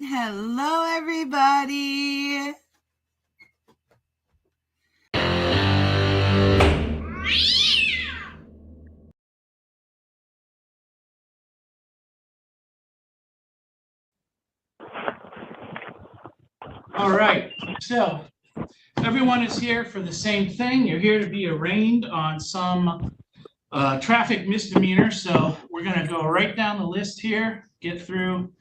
Hello, everybody. All right, so everyone is here for the same thing. You're here to be arraigned on some traffic misdemeanor. So we're going to go right down the list here, get through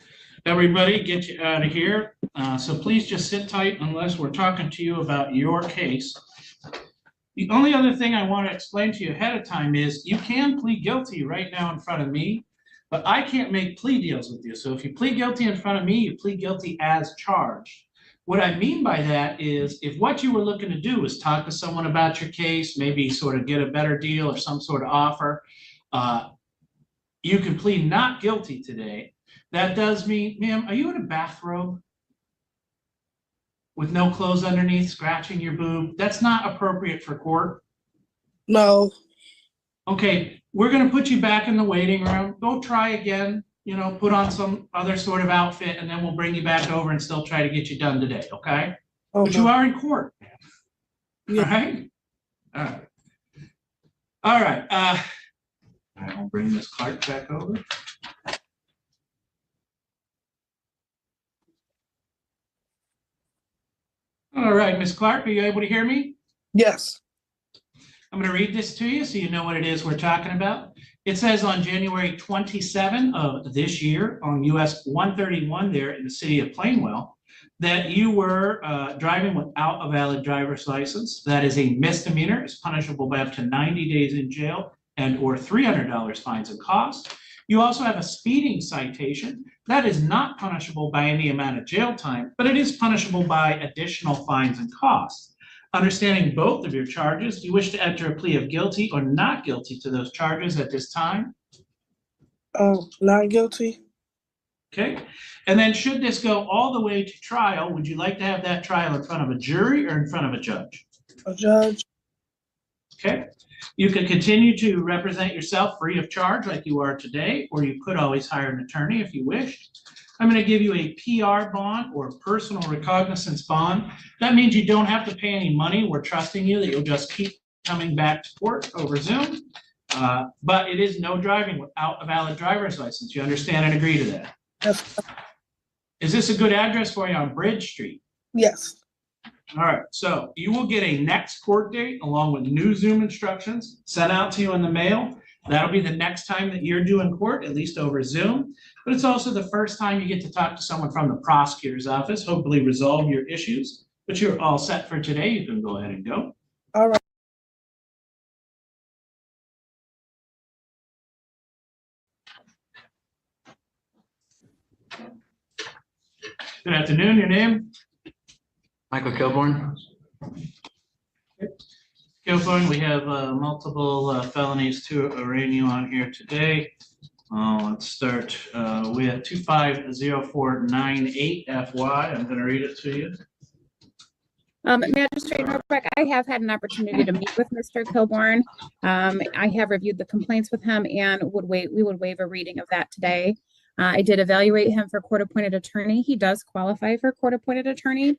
everybody, get you out of here. So please just sit tight unless we're talking to you about your case. The only other thing I want to explain to you ahead of time is you can plead guilty right now in front of me, but I can't make plea deals with you. So if you plead guilty in front of me, you plead guilty as charged. What I mean by that is if what you were looking to do is talk to someone about your case, maybe sort of get a better deal or some sort of offer, you can plead not guilty today. That does mean, ma'am, are you in a bathrobe with no clothes underneath, scratching your boob? That's not appropriate for court. No. Okay, we're gonna put you back in the waiting room. Go try again, you know, put on some other sort of outfit, and then we'll bring you back over and still try to get you done today, okay? But you are in court, Yeah. all right? All right. All right, I'll bring Ms. Clark back over. All right, Ms. Clark, are you able to hear me? Yes. I'm going to read this to you so you know what it is we're talking about. It says on January 27 of this year on US 131 there in the city of Plainwell that you were driving without a valid driver's license. That is a misdemeanor. It's punishable by up to 90 days in jail and or $300 fines and costs. You also have a speeding citation. That is not punishable by any amount of jail time, but it is punishable by additional fines and costs. Understanding both of your charges, do you wish to enter a plea of guilty or not guilty to those charges at this time? Not guilty. Okay. And then should this go all the way to trial, would you like to have that trial in front of a jury or in front of a judge? A judge. Okay. You can continue to represent yourself free of charge like you are today, or you could always hire an attorney if you wished. I'm going to give you a PR bond or personal recognizance bond. That means you don't have to pay any money. We're trusting you that you'll just keep coming back to court over Zoom. But it is no driving without a valid driver's license. You understand and agree to that? Yes. Is this a good address for you on Bridge Street? Yes. All right, so you will get a next court date along with new Zoom instructions sent out to you in the mail. That'll be the next time that you're due in court, at least over Zoom. But it's also the first time you get to talk to someone from the prosecutor's office, hopefully resolve your issues. But you're all set for today. You can go ahead and go. All right. Good afternoon, your name? Michael Kilborn. Kilborn, we have multiple felonies to arraign you on here today. Let's start with 250498FY. I'm going to read it to you. Magistrate Norbeck, I have had an opportunity to meet with Mr. Kilborn. I have reviewed the complaints with him and we would waive a reading of that today. I did evaluate him for court-appointed attorney. He does qualify for court-appointed attorney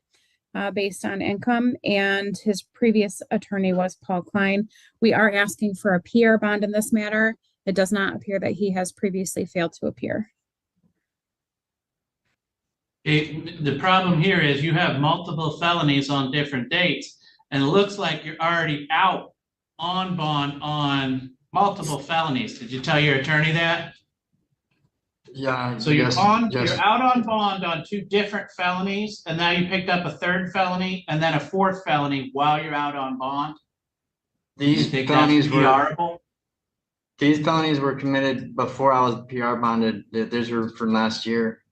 based on income, and his previous attorney was Paul Klein. We are asking for a PR bond in this matter. It does not appear that he has previously failed to appear. The problem here is you have multiple felonies on different dates, and it looks like you're already out on bond on multiple felonies. Did you tell your attorney that? Yeah. So you're out on bond on two different felonies, and now you picked up a third felony and then a fourth felony while you're out on bond. These felonies were committed before I was PR bonded. These were from last year.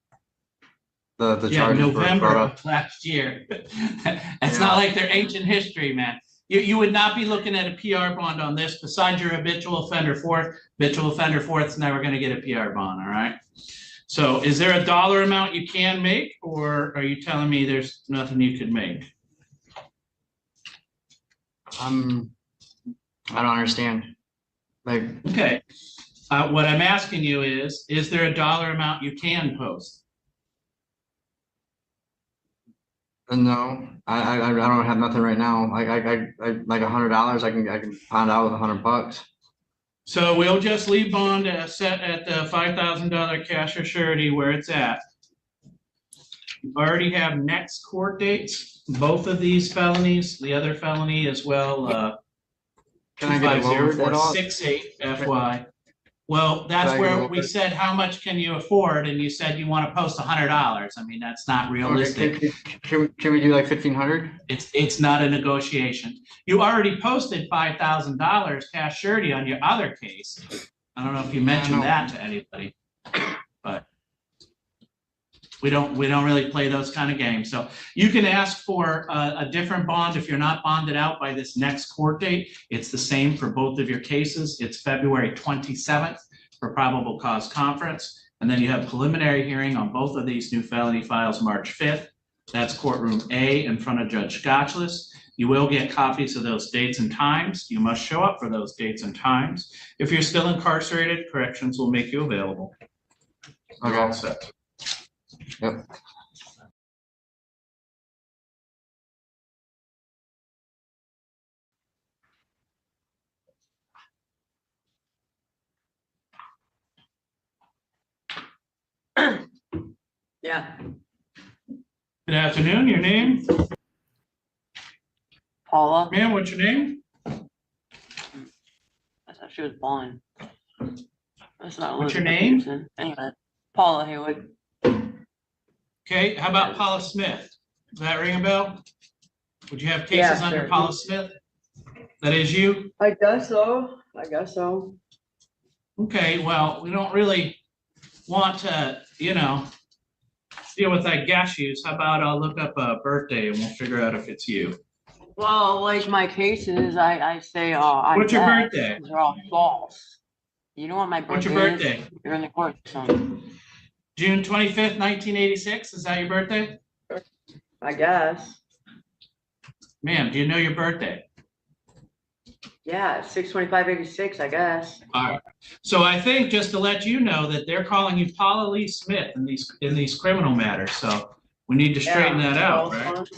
The charges November of last year. It's not like they're ancient history, man. You would not be looking at a PR bond on this besides your habitual offender fourth. Habitual offender fourth's never going to get a PR bond, all right? So is there a dollar amount you can make, or are you telling me there's nothing you could make? I don't understand. Okay. What I'm asking you is there a dollar amount you can post? No, I don't have nothing right now. I like $100. I can pound out with $100. So we'll just leave bond set at the $5,000 cash or surety where it's at. You already have next court dates, both of these felonies, the other felony as well, Can I get it lowered at all? 250-468 FY. Well, that's Can I get it where we lowered? said, how much can you afford? And you said you want to post $100. I mean, that's not realistic. Okay, can we do like 1,500? It's not a negotiation. You already posted $5,000 cash surety on your other case. I don't know if you mentioned know. that to anybody, but we don't really play those kind of games. So you can ask for a different bond if you're not bonded out by this next court date. It's the same for both of your cases. It's February 27th for probable cause conference. And then you have preliminary hearing on both of these new felony files, March 5th. That's courtroom A in front of Judge Scotchless. You will get copies of those dates and times. You must show up for those dates and times. If you're still incarcerated, corrections will make you available. You're all set. Yep. Yeah, Good afternoon. Your name? Paula. Ma'am, what's your name? I thought she was blind. That's not What's your Elizabeth name? Peterson. Anyway, Paula Haywood. Okay, how about Paula Smith? Does that ring a bell? Would you have Yeah, cases under sure. Paula Smith? That is you? I guess so. I guess so. Okay, well, we don't really want to, deal with I guess yous. How about I'll look up a birthday and we'll figure out if it's you. Well, like my cases, I say, I What's your guess, birthday? they're all false. You know what my birthday What's your is? birthday? You're in the court, so June 25th, 1986. Is that your birthday? I guess. Ma'am, do you know your birthday? Yeah, 6/25/86, I guess. All right. So I think just to let you know that they're calling you Paula Lee Smith in these criminal matters. So we need to straighten Yeah, that out, false right? ones.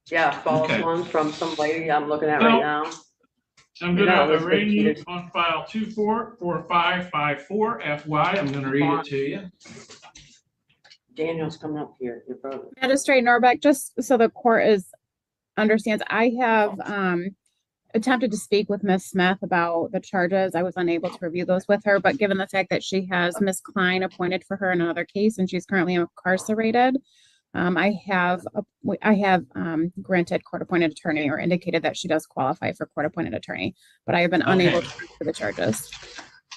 Yeah, false Okay. ones from some lady I'm looking at No. right now. I'm gonna arraign you on file 244554 FY. I'm gonna read it to you. Daniel's coming up here, your brother. Magistrate Norbeck, just so the court understands, I have attempted to speak with Ms. Smith about the charges. I was unable to review those with her, but given the fact that she has Ms. Klein appointed for her in another case and she's currently incarcerated, I have granted court-appointed attorney or indicated that she does qualify for court-appointed attorney, but I have been unable to for the charges.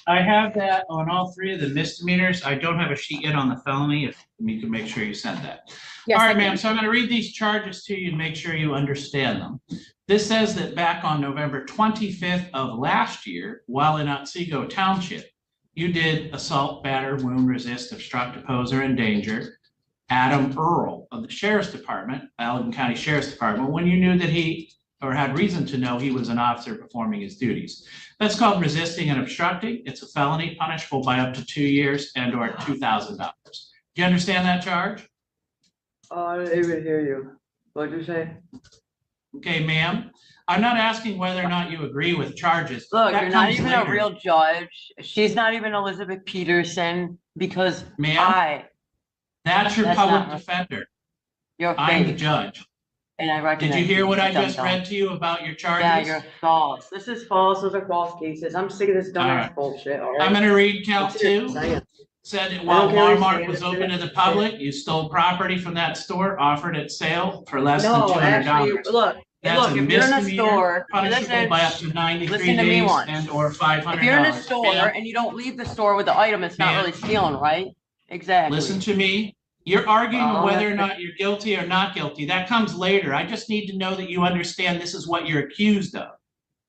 I have that on all three of the misdemeanors. I don't have a sheet yet on the felony. If you can make sure you send that. Yes, All I right, can. ma'am. So I'm going to read these charges to you and make sure you understand them. This says that back on November 25th of last year, while in Otsego Township, you did assault, batter, wound, resist, obstruct, oppose, or endanger Adam Earl of the Sheriff's Department, Allegan County Sheriff's Department, when you knew that he or had reason to know he was an officer performing his duties. That's called resisting and obstructing. It's a felony punishable by up to 2 years and or $2,000. Do you understand that charge? I didn't even hear you. What'd you say? Okay, ma'am. I'm not asking whether or not you agree with charges. Look, That you're not comes even later. a real judge. She's not even Elizabeth Peterson because Ma'am, that's your that's public not- defender. you're I'm the fake. judge. And I recognize. Did you hear what I just Dumb. read to you about your charges? Yeah, you're false. This is false. Those are false cases. I'm sick of this All dumbass right. bullshit. All I'm right. gonna read count That's it. 2. I am. Said that while don't care what you Walmart say, was just open say to it. the public, you stole property from that store, offered it sale for less than No, $200. actually, look, That's a if you're in a misdemeanor, store, punishable listen, by up to 93 listen to me days once. and or $500. if you're in a store Ma'am, and you don't leave the store with the item, it's not Ma'am. really stealing, right? Exactly. listen to me. You're arguing Well, whether or not you're guilty or not guilty. That comes later. I just need to know that you understand this is what you're accused of.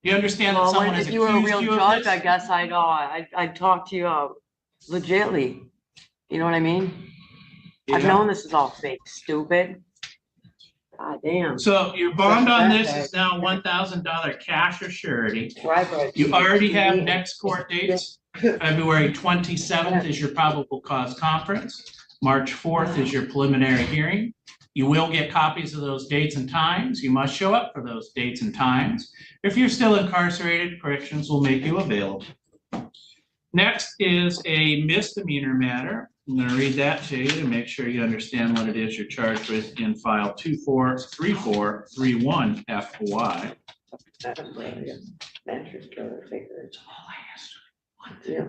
You understand that Well, someone if has you were a accused real you of judge, I this? guess I'd talk to you legitly. You know what I mean? I've Yeah. known this is all fake, stupid. God damn. So your bond on this Okay. is now $1,000 cash or surety. Driver. You already have next court dates. February 27th is your probable cause conference. March 4th is your preliminary hearing. You will get copies of those dates and times. You must show up for those dates and times. If you're still incarcerated, corrections will make you available. Next is a misdemeanor matter. I'm going to read that to you to make sure you understand what it is you're charged with in file 243431FY. Yeah.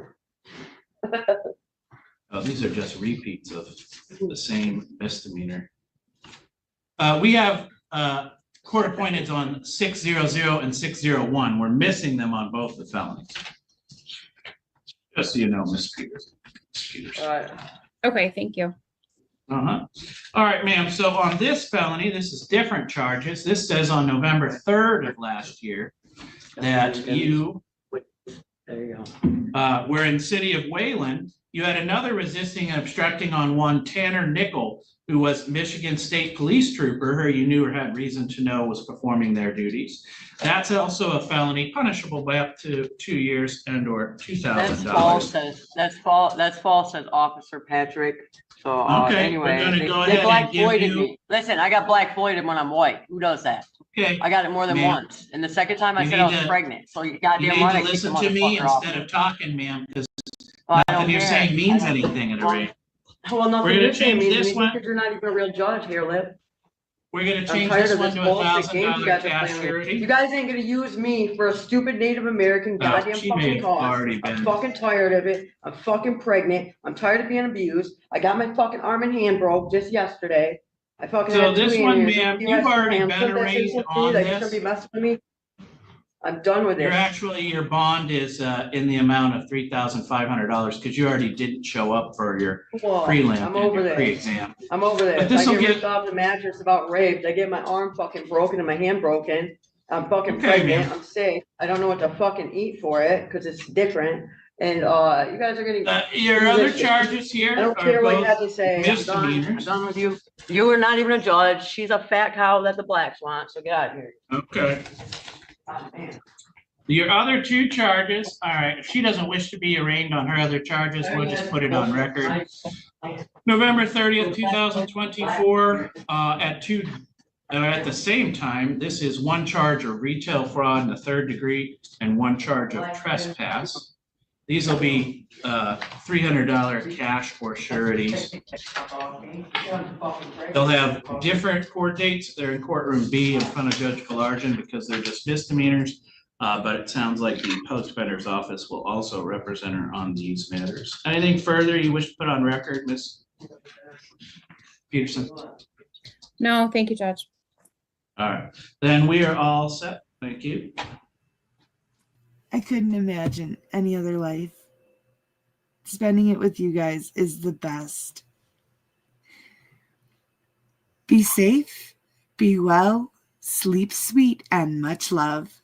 Oh, these are just repeats of the same misdemeanor. We have court appointed on 600 and 601. We're missing them on both the felonies. Just so you know, Ms. Peters. All right. Okay, thank you. All right, ma'am. So on this felony, this is different charges. This says on November 3rd of last year that you There you go. were in city of Wayland. You had another resisting and obstructing on one Tanner Nickel, who was Michigan State Police trooper, who you knew or had reason to know was performing their duties. That's also a felony punishable by up to 2 years and or $2,000. That's false, says Officer Patrick. So Okay, anyway, we're gonna they go ahead and Black give Floyded you- me. Listen, I got Black Floyded when I'm white. Who does that? Okay, I got it more than Ma'am, once. And the second time I you said I need was to- pregnant. So you you goddamn need right, to I kicked the listen to me motherfucker off. instead of talking, ma'am, because Oh, I nothing don't you're care. saying means I don't- anything at a rate. Well, nothing We're gonna you're saying change means this anything one. because you're not even a real judge here, Lip. We're gonna I'm change tired this of one this to bullshit game you $1,000 guys are cash playing with. surety. You guys ain't gonna use me for a stupid Native American goddamn she may fucking have cause. already I'm been. fucking tired of it. I'm fucking pregnant. I'm tired of being abused. I got my fucking arm and hand broke just yesterday. I fucking So had 2 this one, aneurysms. ma'am, You you've guys already can been put that shit arraigned to on me, like, you shouldn't this. be messing with me. I'm done with You're it. actually, your bond is in the amount of $3,500 because you already didn't show up for your Well, prelim I'm and over your this. pre-exam. I'm over But this. I this'll get get- ripped off the mattress about raped. I get my arm fucking broken and my hand broken. I'm fucking Okay, pregnant. ma'am. I'm sick. I don't know what to fucking eat for it because it's different. And you guys are gonna. Your other charges here I don't are care what you have both to say. I'm done. I'm misdemeanors. done with you. You are not even a judge. She's a fat cow that the blacks want. So get out of here. Okay. Oh, man. Your other 2 charges, all right, if she doesn't wish to be arraigned on her other charges, we'll just put it on record. November 30th, 2024, at the same time, this is 1 charge of retail fraud in the 3rd degree and 1 charge of trespass. These will be $300 cash or sureties. They'll have different court dates. They're in courtroom B in front of Judge Kalarjan because they're just misdemeanors. But it sounds like the post defender's office will also represent her on these matters. Anything further you wish to put on record, Ms. Peterson? No, thank you, Judge. All right, then we are all set. Thank you. I couldn't imagine any other life. Spending it with you guys is the best. Be safe, be well, sleep sweet, and much love.